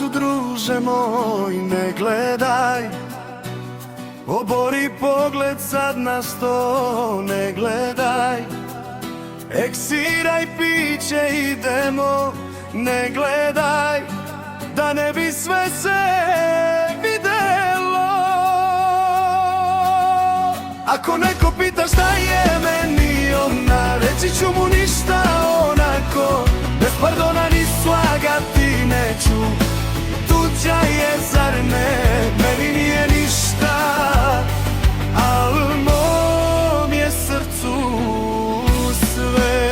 vratu, druže moj, ne gledaj. Obori pogled sad na sto, ne gledaj. Eksiraj piće, idemo, ne gledaj. Da ne bi sve se videlo. Ako neko pita šta je meni ona, reći ću mu ništa, onako. Bez pardona ni slagati neću. Tuđa je, zar ne, meni nije ništa, al mom je srcu sve.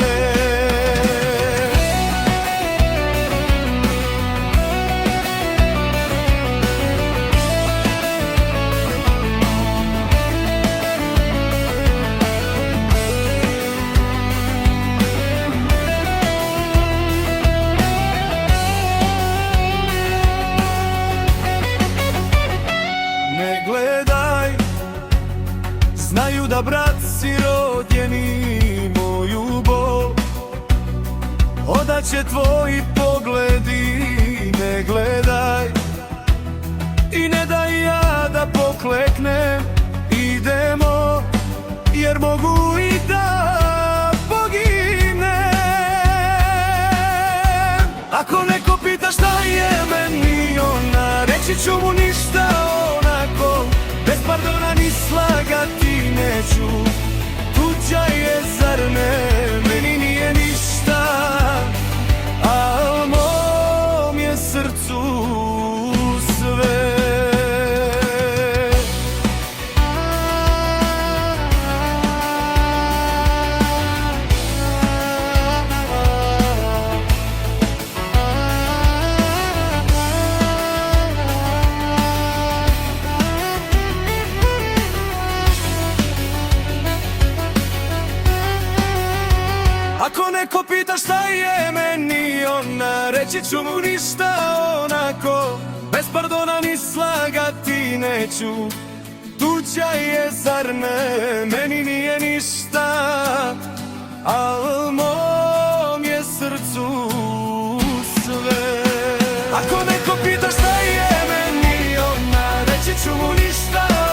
Ne gledaj, znaju da brat si rodjeni moju bol. Odaće tvoji pogledi, ne gledaj. I ne daj ja da pokleknem, idemo, jer mogu i da poginem. Ako neko pita šta je meni ona, reći ću mu ništa, onako. Bez pardona ni slagati neću. Tuđa je, zar ne, meni nije ništa, al mom je srcu sve. Ako neko pita šta je meni ona, reći ću mu ništa, onako. Bez pardona ni slagati neću. Tuđa je, zar ne, meni nije ništa, al moj